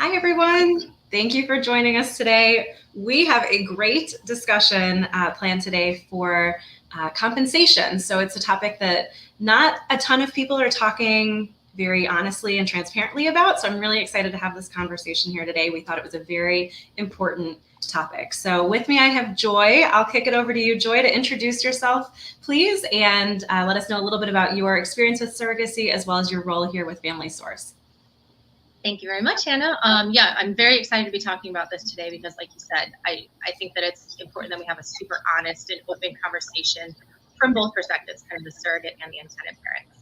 Hi, everyone. Thank you for joining us today. We have a great discussion planned today for compensation. So it's a topic that not a ton of people are talking very honestly and transparently about. So I'm really excited to have this conversation here today. We thought it was a very important topic. So with me, I have Joy. I'll kick it over to you, Joy, to introduce yourself, please, and let us know a little bit about your experience with surrogacy as well as your role here with Family Source. Thank you very much, Hannah. Yeah, I'm very excited to be talking about this today because, like you said, I think that it's important that we have a super honest and open conversation from both perspectives, kind of the surrogate and the intended parents.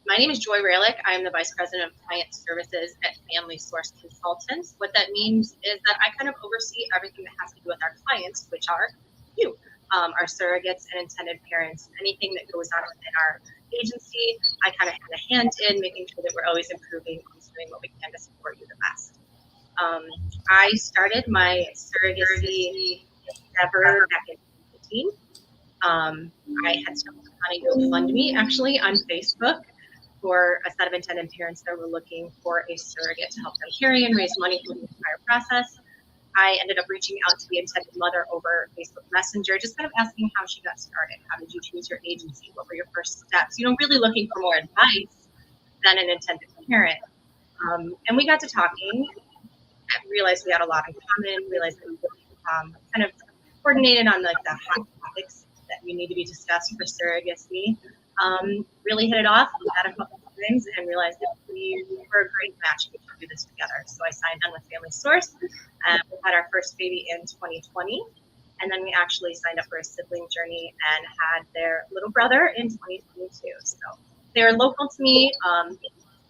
My name is Joy Ralick. I am the Vice President of Client Services at Family Source Consultants. What that means is that I kind of oversee everything that has to do with our clients, which are you, our surrogates and intended parents, anything that goes on within our agency. I kind of have a hand in making sure that we're always improving and doing what we can to support you the best. I started my surrogacy endeavor back in 2015. I had stumbled upon a GoFundMe actually on Facebook for a set of intended parents that were looking for a surrogate to help them carry and raise money through the entire process. I ended up reaching out to the intended mother over Facebook Messenger, just kind of asking how she got started. How did you choose your agency? What were your first steps? Really looking for more advice than an intended parent. And we got to talking, and realized we had a lot in common, realized that we kind of coordinated on the hot topics that we need to be discussed for surrogacy. Really hit it off. We had a couple of times and realized that we were a great match. We could do this together. So I signed on with Family Source. We had our first baby in 2020. And then we actually signed up for a sibling journey and had their little brother in 2022. So they're local to me.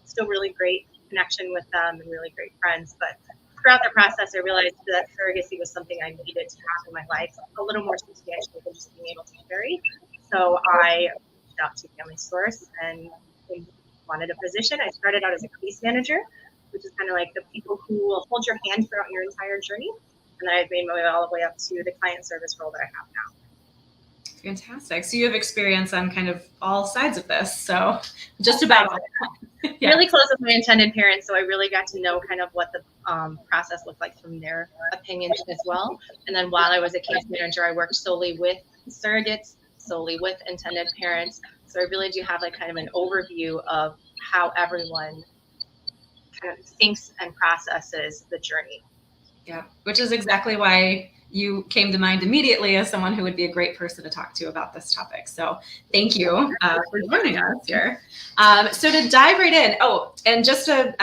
Still really great connection with them and really great friends. But throughout the process, I realized that surrogacy was something I needed to have in my life a little more substantial than just being able to carry. So I reached out to Family Source and wanted a position. I started out as a case manager, which is kind of like the people who will hold your hand throughout your entire journey. And then I've made my way all the way up to the client service role that I have now. Fantastic. So you have experience on kind of all sides of this. So just about yeah. Really close with my intended parents. So I really got to know kind of what the process looked like from their opinions as well. And then while I was a case manager, I worked solely with surrogates, solely with intended parents. So I really do have like kind of an overview of how everyone kind of thinks and processes the journey. Yeah, which is exactly why you came to mind immediately as someone who would be a great person to talk to about this topic. So thank you for joining us here. So to dive right in, and just a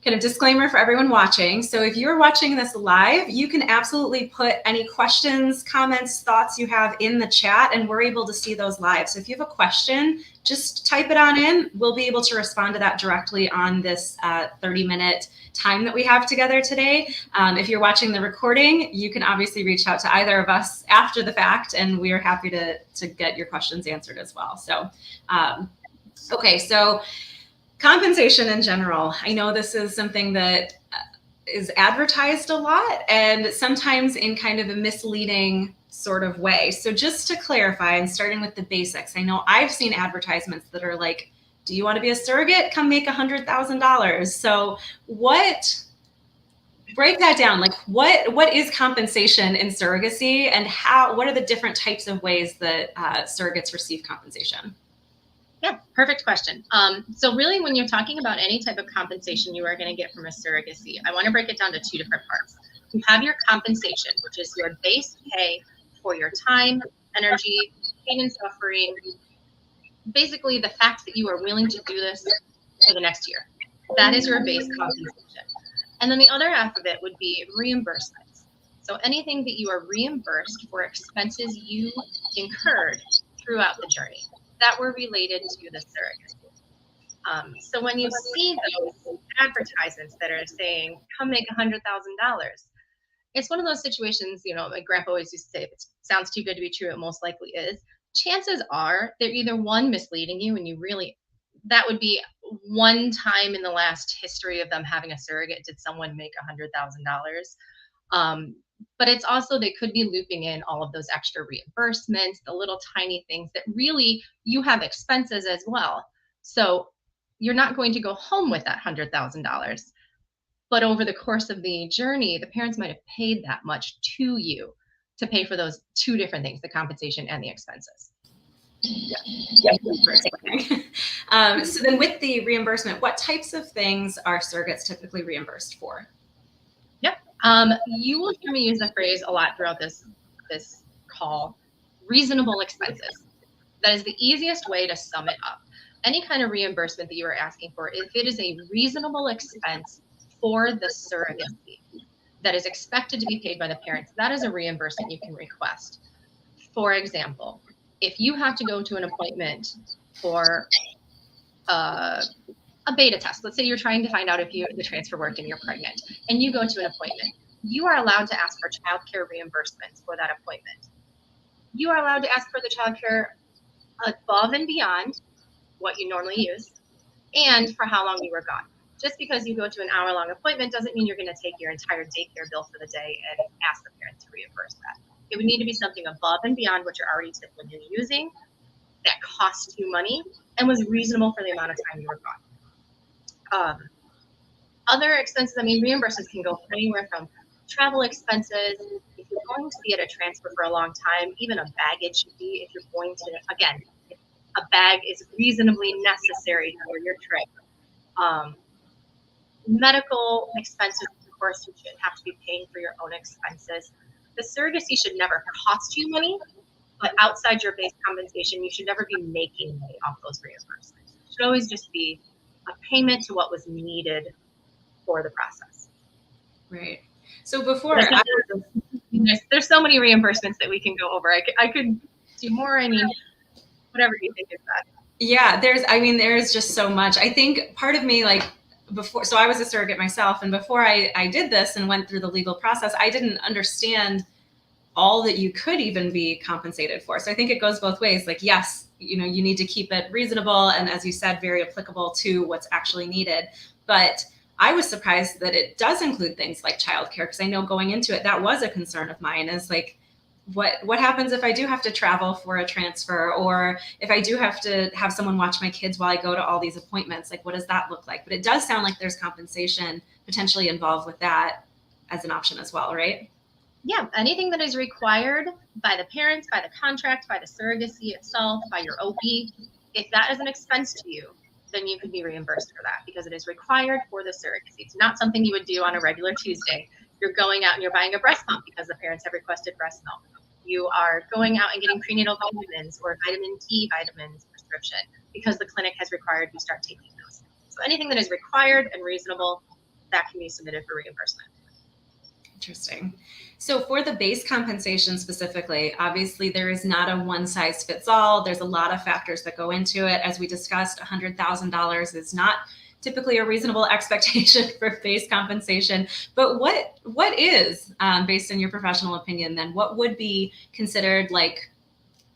kind of disclaimer for everyone watching. So if you're watching this live, you can absolutely put any questions, comments, thoughts you have in the chat, and we're able to see those live. So if you have a question, just type it on in. We'll be able to respond to that directly on this 30-minute time that we have together today. If you're watching the recording, you can obviously reach out to either of us after the fact, and we are happy to get your questions answered as well. So, okay, so compensation in general. I know this is something that is advertised a lot and sometimes in kind of a misleading sort of way. So just to clarify, and starting with the basics, I know I've seen advertisements that are like, do you want to be a surrogate? Come make $100,000. So break that down. Like what is compensation in surrogacy, and what are the different types of ways that surrogates receive compensation? Yeah, perfect question. So really, when you're talking about any type of compensation you are going to get from a surrogacy, I want to break it down to two different parts. You have your compensation, which is your base pay for your time, energy, pain and suffering, basically the fact that you are willing to do this for the next year. That is your base compensation. And then the other half of it would be reimbursements. So anything that you are reimbursed for expenses you incurred throughout the journey that were related to the surrogate. So when you see those advertisements that are saying, come make $100,000, it's one of those situations, my grandpa always used to say, if it sounds too good to be true, it most likely is. Chances are they're either one, misleading you, and that would be one time in the last history of them having a surrogate did someone make $100,000. But it's also, they could be looping in all of those extra reimbursements, the little tiny things that really you have expenses as well. So you're not going to go home with that $100,000. But over the course of the journey, the parents might have paid that much to you to pay for those two different things, the compensation and the expenses. Yeah. Thank you for explaining. So then with the reimbursement, what types of things are surrogates typically reimbursed for? Yep. You will hear me use the phrase a lot throughout this call, reasonable expenses. That is the easiest way to sum it up. Any kind of reimbursement that you are asking for, if it is a reasonable expense for the surrogacy that is expected to be paid by the parents, that is a reimbursement you can request. For example, if you have to go to an appointment for a beta test, let's say you're trying to find out if the transfer worked and you're pregnant, and you go to an appointment, you are allowed to ask for childcare reimbursements for that appointment. You are allowed to ask for the childcare above and beyond what you normally use, and for how long you were gone. Just because you go to an hour-long appointment doesn't mean you're going to take your entire daycare bill for the day and ask the parent to reimburse that. It would need to be something above and beyond what you're already typically using that cost you money and was reasonable for the amount of time you were gone. Other expenses, I mean, reimbursements can go anywhere from travel expenses. If you're going to be at a transfer for a long time, even a baggage fee, if you're going to, again, if a bag is reasonably necessary for your trip. Medical expenses, of course, you should have to be paying for your own expenses. The surrogacy should never cost you money, but outside your base compensation, you should never be making money off those reimbursements. It should always just be a payment to what was needed for the process. Right. So before, there's so many reimbursements that we can go over. I could do more. I mean, whatever you think is that. Yeah, there's just so much. I think part of me, like, before, so I was a surrogate myself, and before I did this and went through the legal process, I didn't understand all that you could even be compensated for. So I think it goes both ways. Like, yes, you need to keep it reasonable and, as you said, very applicable to what's actually needed. But I was surprised that it does include things like childcare, because I know going into it, that was a concern of mine, is like, what happens if I do have to travel for a transfer, or if I do have to have someone watch my kids while I go to all these appointments? Like, what does that look like? But it does sound like there's compensation potentially involved with that as an option as well, right? Yeah, anything that is required by the parents, by the contract, by the surrogacy itself, by your OP, if that is an expense to you, then you could be reimbursed for that because it is required for the surrogacy. It's not something you would do on a regular Tuesday. You're going out and you're buying a breast pump because the parents have requested breast milk. You are going out and getting prenatal vitamins or vitamin D vitamins prescription because the clinic has required you start taking those. So anything that is required and reasonable, that can be submitted for reimbursement. Interesting. So for the base compensation specifically, obviously there is not a one size fits all. There's a lot of factors that go into it. As we discussed, $100,000 is not typically a reasonable expectation for base compensation. But what is, based on your professional opinion, then what would be considered like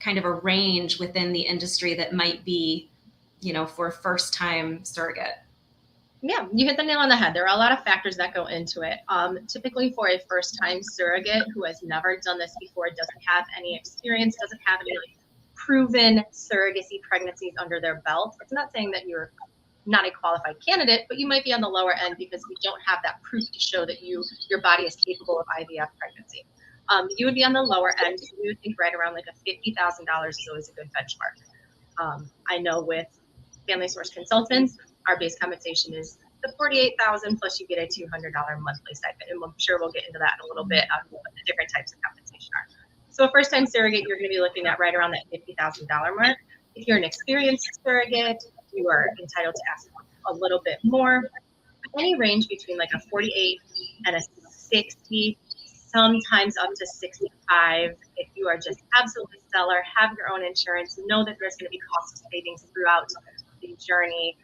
kind of a range within the industry that might be, for first time surrogate? Yeah, you hit the nail on the head. There are a lot of factors that go into it. Typically for a first-time surrogate who has never done this before, doesn't have any experience, doesn't have any proven surrogacy pregnancies under their belt. It's not saying that you're not a qualified candidate, but you might be on the lower end because you don't have that proof to show that your body is capable of IVF pregnancy. You would be on the lower end. So we would think right around like a $50,000 is always a good benchmark. I know with Family Source Consultants, our base compensation is the $48,000 plus you get a $200 monthly stipend, and I'm sure we'll get into that in a little bit on what the different types of compensation are. So a first-time surrogate, you're going to be looking at right around that $50,000 mark. If you're an experienced surrogate, you are entitled to ask a little bit more. Any range between like a 48 and a 60, sometimes up to 65. If you are just absolutely stellar, have your own insurance, know that there's going to be cost savings throughout the journey.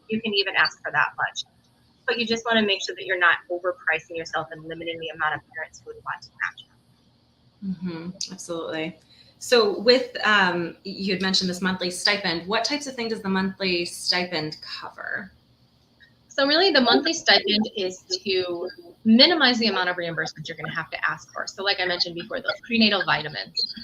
You can even ask for that much. But you just want to make sure that you're not overpricing yourself and limiting the amount of parents who would want to match you. Mm-hmm. Absolutely. So with, you had mentioned this monthly stipend. What types of things does the monthly stipend cover? So really the monthly stipend is to minimize the amount of reimbursement you're going to have to ask for. So like I mentioned before, those prenatal vitamins.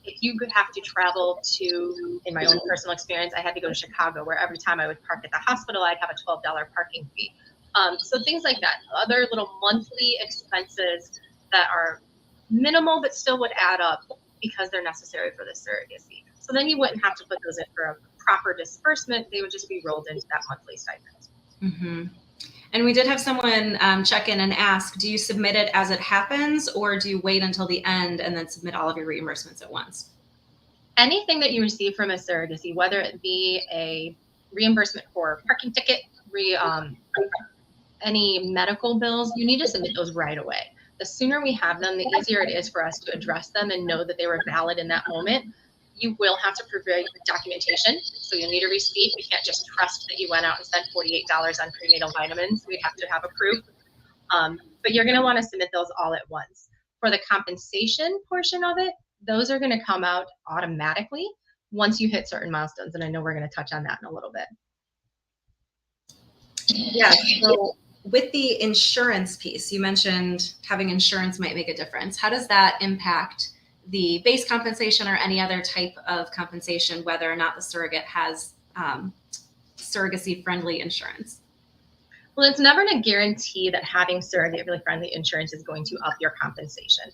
If you could have to travel to, in my own personal experience, I had to go to Chicago, where every time I would park at the hospital, I'd have a $12 parking fee. So things like that, other little monthly expenses that are minimal but still would add up because they're necessary for the surrogacy. So then you wouldn't have to put those in for a proper disbursement. They would just be rolled into that monthly stipend. Mm-hmm. And we did have someone check in and ask, do you submit it as it happens, or do you wait until the end and then submit all of your reimbursements at once? Anything that you receive from a surrogacy, whether it be a reimbursement for a parking ticket, any medical bills, you need to submit those right away. The sooner we have them, the easier it is for us to address them and know that they were valid in that moment. You will have to provide documentation. So you'll need a receipt. We can't just trust that you went out and spent $48 on prenatal vitamins. We have to have a proof. But you're going to want to submit those all at once. For the compensation portion of it, those are going to come out automatically once you hit certain milestones. And I know we're going to touch on that in a little bit. Yeah. So with the insurance piece, you mentioned having insurance might make a difference. How does that impact the base compensation or any other type of compensation, whether or not the surrogate has surrogacy-friendly insurance? Well, it's never going to guarantee that having surrogate-friendly insurance is going to up your compensation.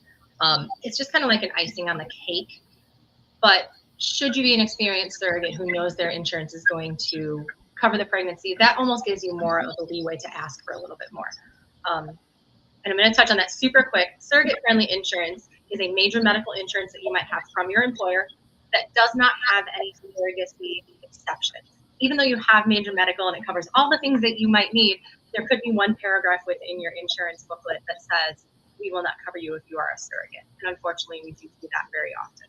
It's just kind of like an icing on the cake. But should you be an experienced surrogate who knows their insurance is going to cover the pregnancy, that almost gives you more of a leeway to ask for a little bit more. And I'm going to touch on that super quick. Surrogate-friendly insurance is a major medical insurance that you might have from your employer that does not have any surrogacy exceptions. Even though you have major medical and it covers all the things that you might need, there could be one paragraph within your insurance booklet that says, we will not cover you if you are a surrogate. And unfortunately, we do see that very often.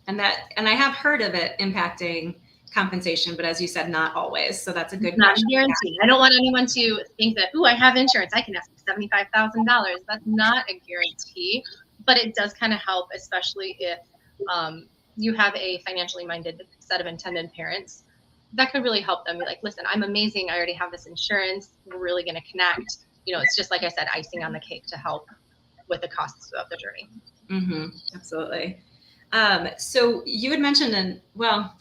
And I have heard of it impacting compensation, but as you said, not always. So that's a good Not question. guaranteed. I don't want anyone to think that, I have insurance, I can ask for $75,000. That's not a guarantee, but it does kind of help, especially if you have a financially minded set of intended parents. That could really help them be like, listen, I'm amazing. I already have this insurance. We're really going to connect. It's just like I said, icing on the cake to help with the costs throughout the journey. Mm-hmm. Absolutely. So you had mentioned,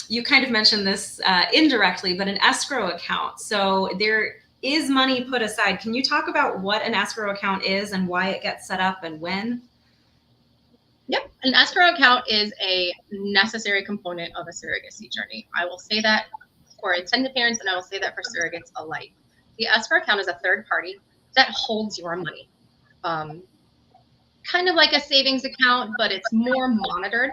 you kind of mentioned this indirectly, but an escrow account. So there is money put aside. Can you talk about what an escrow account is and why it gets set up and when? Yep. An escrow account is a necessary component of a surrogacy journey. I will say that for intended parents, and I will say that for surrogates alike. The escrow account is a third party that holds your money. Kind of like a savings account, but it's more monitored.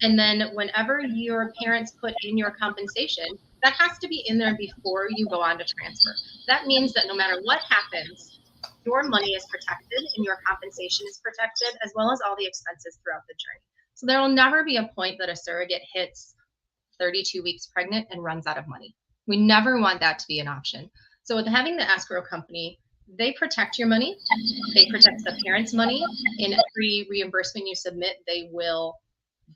And then whenever your parents put in your compensation, that has to be in there before you go on to transfer. That means that no matter what happens, your money is protected and your compensation is protected, as well as all the expenses throughout the journey. So there will never be a point that a surrogate hits 32 weeks pregnant and runs out of money. We never want that to be an option. So with having the escrow company, they protect your money. They protect the parents' money. In every reimbursement you submit, they will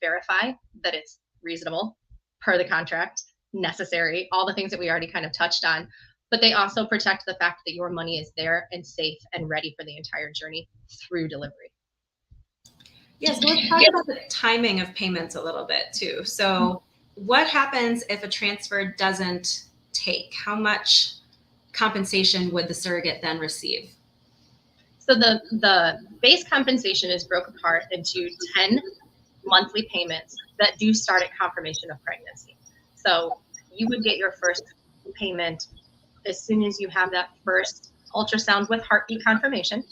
verify that it's reasonable per the contract, necessary, all the things that we already kind of touched on. But they also protect the fact that your money is there and safe and ready for the entire journey through delivery. Yes, so let's talk about the timing of payments a little bit too. So what happens if a transfer doesn't take? How much compensation would the surrogate then receive? So the base compensation is broken apart into 10 monthly payments that do start at confirmation of pregnancy. So you would get your first payment as soon as you have that first ultrasound with heartbeat confirmation.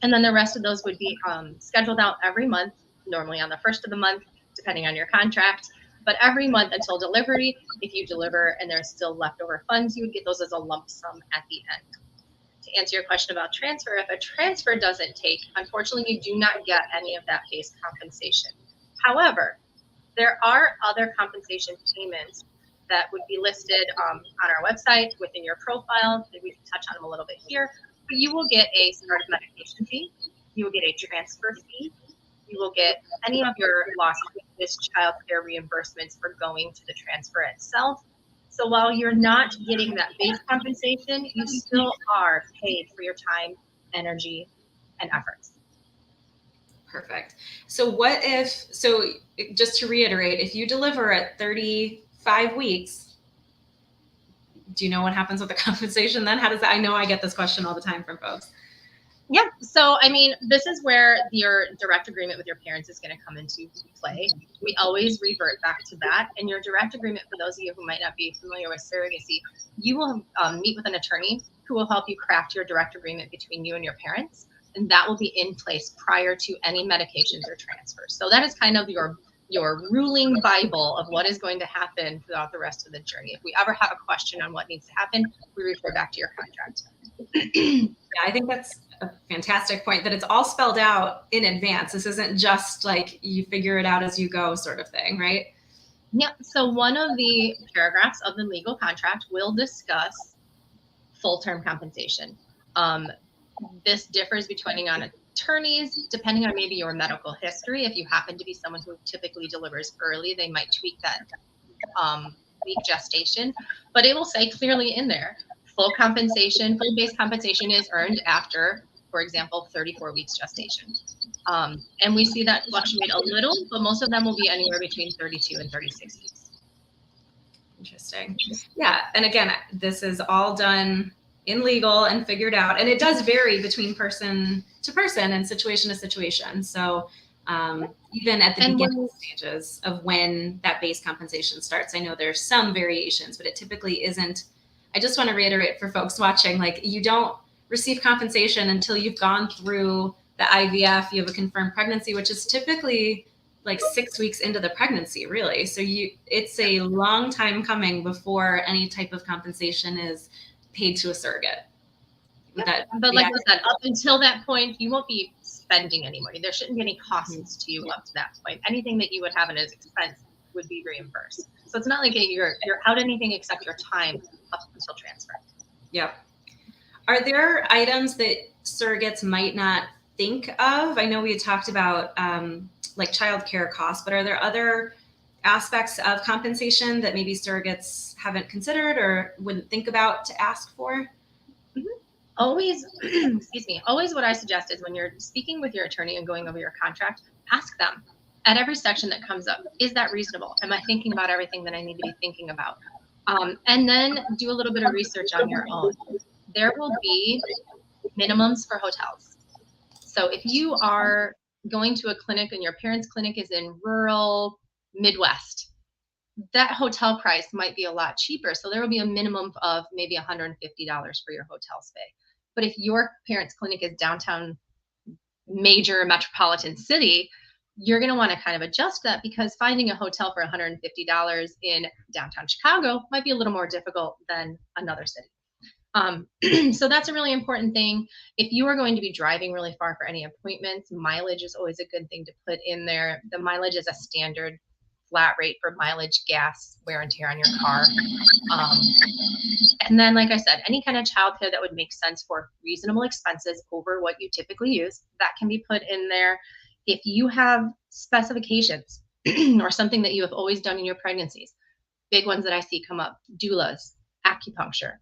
And then the rest of those would be scheduled out every month, normally on the first of the month, depending on your contract. But every month until delivery, if you deliver and there's still leftover funds, you would get those as a lump sum at the end. To answer your question about transfer, if a transfer doesn't take, unfortunately, you do not get any of that base compensation. However, there are other compensation payments that would be listed on our website within your profile. We can touch on them a little bit here. But you will get a start of medication fee. You will get a transfer fee. You will get any of your lost wages, child care reimbursements for going to the transfer itself. So while you're not getting that base compensation, you still are paid for your time, energy, and efforts. Perfect. So just to reiterate, if you deliver at 35 weeks, do you know what happens with the compensation then? How does that, I know I get this question all the time from folks. Yeah. So, I mean, this is where your direct agreement with your parents is going to come into play. We always revert back to that. And your direct agreement, for those of you who might not be familiar with surrogacy, you will meet with an attorney who will help you craft your direct agreement between you and your parents. And that will be in place prior to any medications or transfers. So that is kind of your ruling Bible of what is going to happen throughout the rest of the journey. If we ever have a question on what needs to happen, we refer back to your contract. Yeah, I think that's a fantastic point, that it's all spelled out in advance. This isn't just like you figure it out as you go sort of thing, right? Yeah. So one of the paragraphs of the legal contract will discuss full-term compensation. This differs between on attorneys, depending on maybe your medical history. If you happen to be someone who typically delivers early, they might tweak that week gestation, but it will say clearly in there, full compensation, full base compensation is earned after, for example, 34 weeks gestation. And we see that fluctuate a little, but most of them will be anywhere between 32 and 36 weeks. Interesting. Yeah. And again, this is all done in legal and figured out, and it does vary between person to person and situation to situation. So even at the beginning stages of when that base compensation starts, I know there's some variations, but it typically isn't. I just want to reiterate for folks watching, like, you don't receive compensation until you've gone through the IVF, you have a confirmed pregnancy, which is typically like 6 weeks into the pregnancy, really. So it's a long time coming before any type of compensation is paid to a surrogate. Yeah. But like I said, up until that point, you won't be spending any money. There shouldn't be any costs to you up to that point. Anything that you would have as expense would be reimbursed. So it's not like you're out anything except your time up until transfer. Yep. Are there items that surrogates might not think of? I know we had talked about like childcare costs, but are there other aspects of compensation that maybe surrogates haven't considered or wouldn't think about to ask for? Always, excuse me, always what I suggest is when you're speaking with your attorney and going over your contract, ask them at every section that comes up, is that reasonable? Am I thinking about everything that I need to be thinking about? And then do a little bit of research on your own. There will be minimums for hotels. So if you are going to a clinic and your parents' clinic is in rural Midwest, that hotel price might be a lot cheaper. So there will be a minimum of maybe $150 for your hotel stay. But if your parents' clinic is downtown major metropolitan city, you're going to want to kind of adjust that, because finding a hotel for $150 in downtown Chicago might be a little more difficult than another city. So that's a really important thing. If you are going to be driving really far for any appointments, mileage is always a good thing to put in there. The mileage is a standard flat rate for mileage, gas, wear and tear on your car. And then, like I said, any kind of childcare that would make sense for reasonable expenses over what you typically use, that can be put in there. If you have specifications or something that you have always done in your pregnancies, big ones that I see come up, doulas, acupuncture,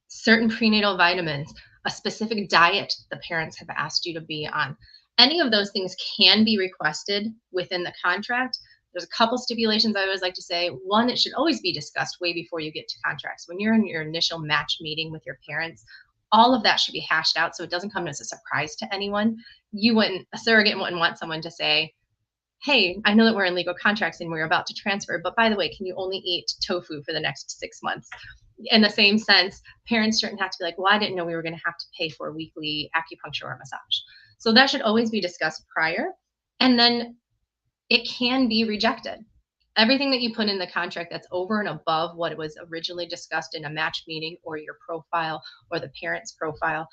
certain prenatal vitamins, a specific diet the parents have asked you to be on. Any of those things can be requested within the contract. There's a couple stipulations I always like to say. One, it should always be discussed way before you get to contracts. When you're in your initial match meeting with your parents, all of that should be hashed out so it doesn't come as a surprise to anyone. A surrogate wouldn't want someone to say, hey, I know that we're in legal contracts and we're about to transfer, but by the way, can you only eat tofu for the next 6 months? In the same sense, parents shouldn't have to be like, well, I didn't know we were going to have to pay for weekly acupuncture or massage. So that should always be discussed prior. And then it can be rejected. Everything that you put in the contract that's over and above what was originally discussed in a match meeting or your profile or the parent's profile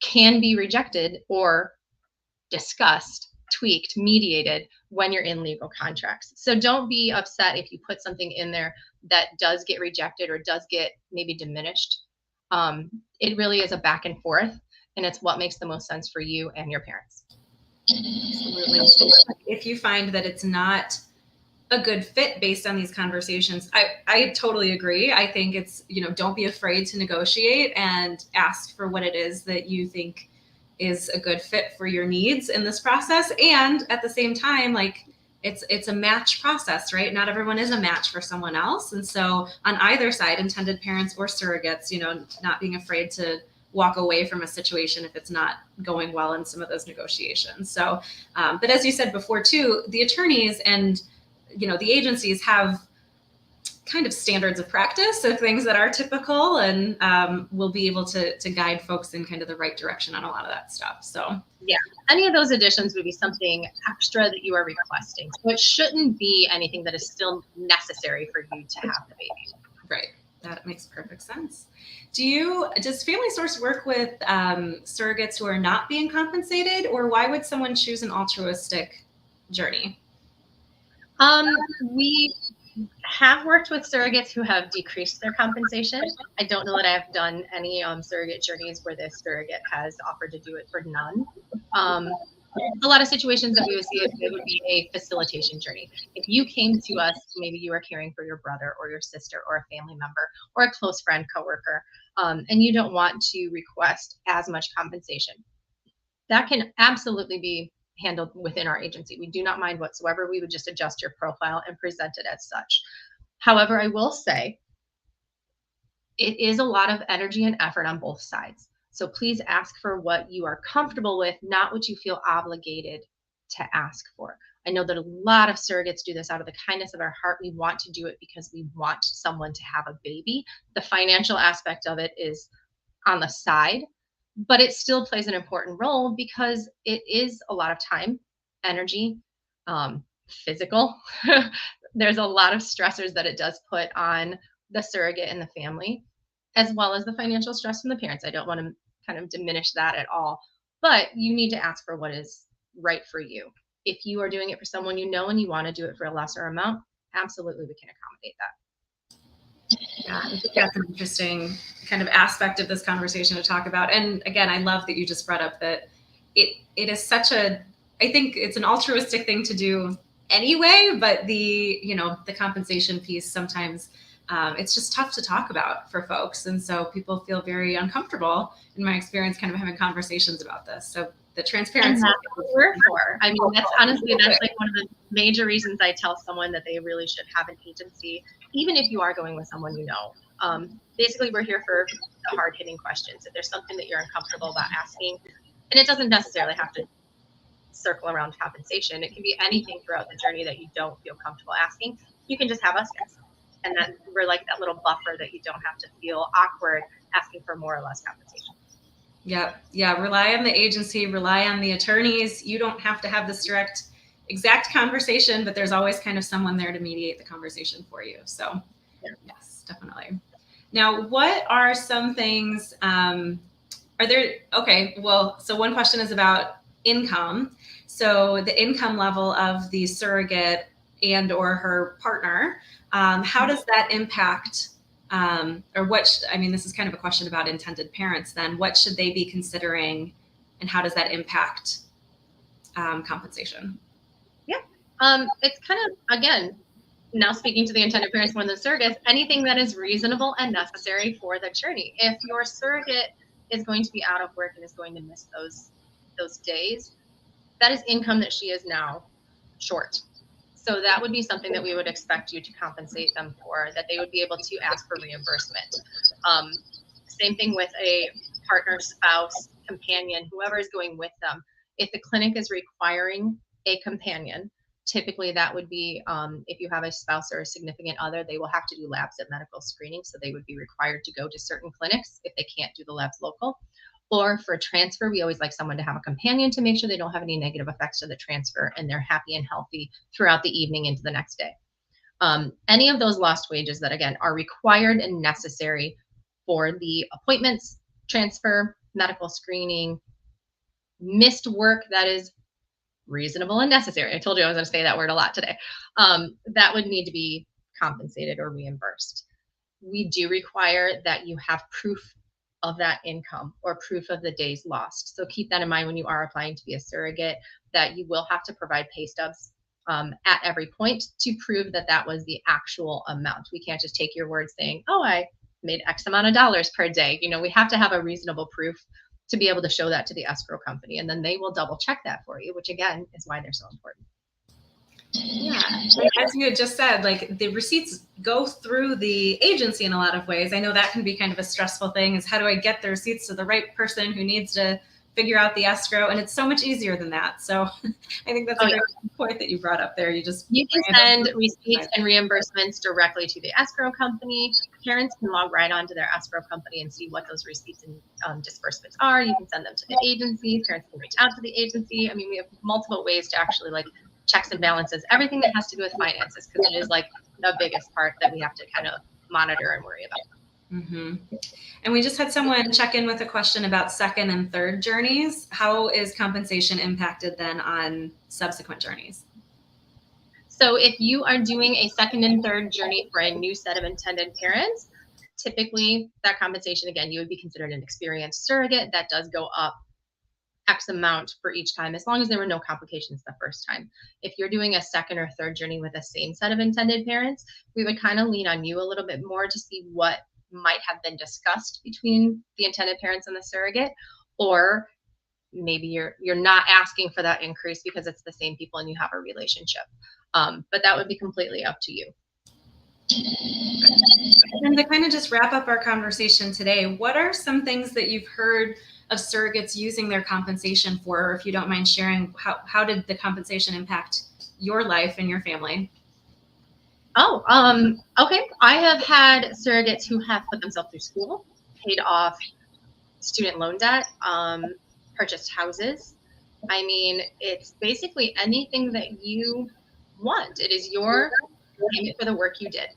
can be rejected or discussed, tweaked, mediated when you're in legal contracts. So don't be upset if you put something in there that does get rejected or does get maybe diminished. It really is a back and forth, and it's what makes the most sense for you and your parents. Absolutely. If you find that it's not a good fit based on these conversations, I totally agree. I think it's, don't be afraid to negotiate and ask for what it is that you think is a good fit for your needs in this process. And at the same time, like, it's a match process, right? Not everyone is a match for someone else. And so on either side, intended parents or surrogates, not being afraid to walk away from a situation if it's not going well in some of those negotiations. So, but as you said before too, the attorneys and, the agencies have kind of standards of practice, so things that are typical, and we'll be able to guide folks in kind of the right direction on a lot of that stuff. So yeah, any of those additions would be something extra that you are requesting. So it shouldn't be anything that is still necessary for you to have the baby. Right. That makes perfect sense. Does Family Source work with surrogates who are not being compensated, or why would someone choose an altruistic journey? We have worked with surrogates who have decreased their compensation. I don't know that I have done any surrogate journeys where the surrogate has offered to do it for none. A lot of situations that we would see, it would be a facilitation journey. If you came to us, maybe you are caring for your brother or your sister or a family member or a close friend, coworker, and you don't want to request as much compensation, that can absolutely be handled within our agency. We do not mind whatsoever. We would just adjust your profile and present it as such. However, I will say it is a lot of energy and effort on both sides. So please ask for what you are comfortable with, not what you feel obligated to ask for. I know that a lot of surrogates do this out of the kindness of our heart. We want to do it because we want someone to have a baby. The financial aspect of it is on the side, but it still plays an important role because it is a lot of time, energy, physical. There's a lot of stressors that it does put on the surrogate and the family, as well as the financial stress from the parents. I don't want to kind of diminish that at all, but you need to ask for what is right for you. If you are doing it for someone you know and you want to do it for a lesser amount, absolutely we can accommodate that. Yeah, I think that's an interesting kind of aspect of this conversation to talk about. And again, I love that you just brought up that it is such I think it's an altruistic thing to do anyway, but the compensation piece sometimes it's just tough to talk about for folks. And so people feel very uncomfortable, in my experience, kind of having conversations about this. So the transparency. And that's what we're for. I mean, that's honestly, that's like one of the major reasons I tell someone that they really should have an agency, even if you are going with someone you know. Basically, we're here for the hard-hitting questions. If there's something that you're uncomfortable about asking, and it doesn't necessarily have to circle around compensation. It can be anything throughout the journey that you don't feel comfortable asking. You can just have us ask. And then we're like that little buffer that you don't have to feel awkward asking for more or less compensation. Yeah. Rely on the agency, rely on the attorneys. You don't have to have this exact conversation, but there's always kind of someone there to mediate the conversation for you. So yes, definitely. Now, what are some things, so one question is about income. So the income level of the surrogate and or her partner, how does that impact, this is kind of a question about intended parents then, what should they be considering and how does that impact compensation? Yeah, it's kind of, again, now speaking to the intended parents more than the surrogates, anything that is reasonable and necessary for the journey. If your surrogate is going to be out of work and is going to miss those days, that is income that she is now short. So that would be something that we would expect you to compensate them for, that they would be able to ask for reimbursement. Same thing with a partner, spouse, companion, whoever is going with them. If the clinic is requiring a companion, typically that would be, if you have a spouse or a significant other, they will have to do labs at medical screening. So they would be required to go to certain clinics if they can't do the labs local. Or for transfer, we always like someone to have a companion to make sure they don't have any negative effects of the transfer and they're happy and healthy throughout the evening into the next day. Any of those lost wages that, again, are required and necessary for the appointments, transfer, medical screening, missed work that is reasonable and necessary. I told you I was going to say that word a lot today. That would need to be compensated or reimbursed. We do require that you have proof of that income or proof of the days lost. So keep that in mind when you are applying to be a surrogate, that you will have to provide pay stubs at every point to prove that that was the actual amount. We can't just take your word saying, oh, I made X amount of dollars per day. We have to have a reasonable proof to be able to show that to the escrow company. And then they will double check that for you, which again is why they're so important. Yeah. And as you had just said, like the receipts go through the agency in a lot of ways. I know that can be kind of a stressful thing, is how do I get the receipts to the right person who needs to figure out the escrow? And it's so much easier than that. So I think that's a great point that you brought up there. You can send receipts and reimbursements directly to the escrow company. Parents can log right onto their escrow company and see what those receipts and disbursements are. You can send them to the agency. Parents can reach out to the agency. I mean, we have multiple ways to actually like checks and balances, everything that has to do with finances, because it is like the biggest part that we have to kind of monitor and worry about. Mm-hmm. And we just had someone check in with a question about second and third journeys. How is compensation impacted then on subsequent journeys? So if you are doing a second and third journey for a new set of intended parents, typically that compensation, again, you would be considered an experienced surrogate. That does go up X amount for each time, as long as there were no complications the first time. If you're doing a second or third journey with the same set of intended parents, we would kind of lean on you a little bit more to see what might have been discussed between the intended parents and the surrogate, or maybe you're not asking for that increase because it's the same people and you have a relationship. But that would be completely up to you. And to kind of just wrap up our conversation today, what are some things that you've heard of surrogates using their compensation for? Or if you don't mind sharing, how did the compensation impact your life and your family? Oh, okay. I have had surrogates who have put themselves through school, paid off student loan debt, purchased houses. I mean, it's basically anything that you want. It is your payment for the work you did.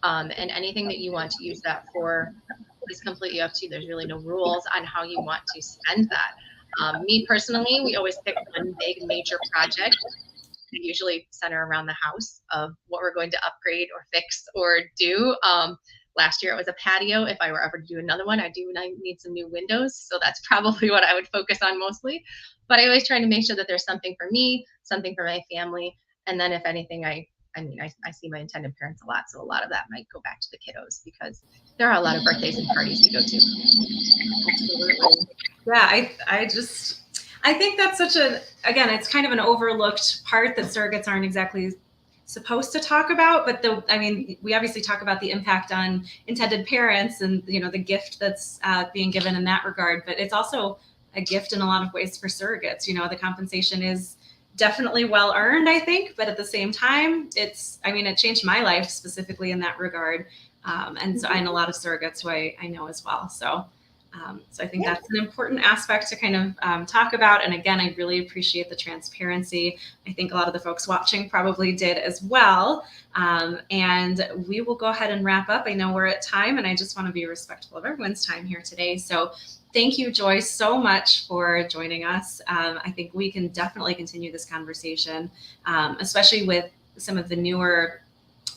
And anything that you want to use that for is completely up to you. There's really no rules on how you want to spend that. Me personally, we always pick one big major project. We usually center around the house of what we're going to upgrade or fix or do. Last year it was a patio. If I were ever to do another one, I need some new windows. So that's probably what I would focus on mostly. But I always try to make sure that there's something for me, something for my family. And then if anything, I see my intended parents a lot. So a lot of that might go back to the kiddos, because there are a lot of birthdays and parties we go to. Absolutely. Yeah, I think that's again, it's kind of an overlooked part that surrogates aren't exactly supposed to talk about, but we obviously talk about the impact on intended parents and, the gift that's being given in that regard, but it's also a gift in a lot of ways for surrogates. The compensation is definitely well earned, I think, but at the same time, it changed my life specifically in that regard. And a lot of surrogates who I know as well. So I think that's an important aspect to kind of talk about. And again, I really appreciate the transparency. I think a lot of the folks watching probably did as well. And we will go ahead and wrap up. I know we're at time, and I just want to be respectful of everyone's time here today. So thank you, Joy, so much for joining us. I think we can definitely continue this conversation, especially with some of the newer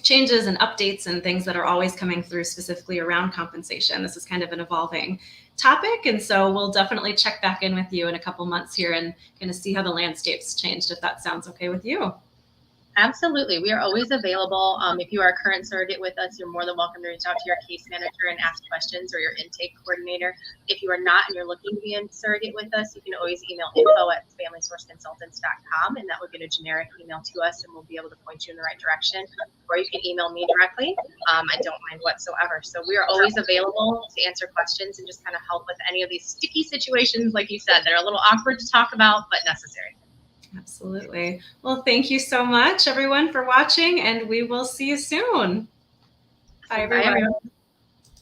changes and updates and things that are always coming through specifically around compensation. This is kind of an evolving topic. And so we'll definitely check back in with you in a couple months here and kind of see how the landscape's changed, if that sounds okay with you. Absolutely. We are always available. If you are a current surrogate with us, you're more than welcome to reach out to your case manager and ask questions, or your intake coordinator. If you are not and you're looking to be a surrogate with us, you can always email info@familysourceconsultants.com, and that will get a generic email to us, and we'll be able to point you in the right direction. Or you can email me directly. I don't mind whatsoever. So we are always available to answer questions and just kind of help with any of these sticky situations, like you said, that are a little awkward to talk about, but necessary. Absolutely. Well, thank you so much, everyone, for watching, and we will see you soon. Bye, everyone.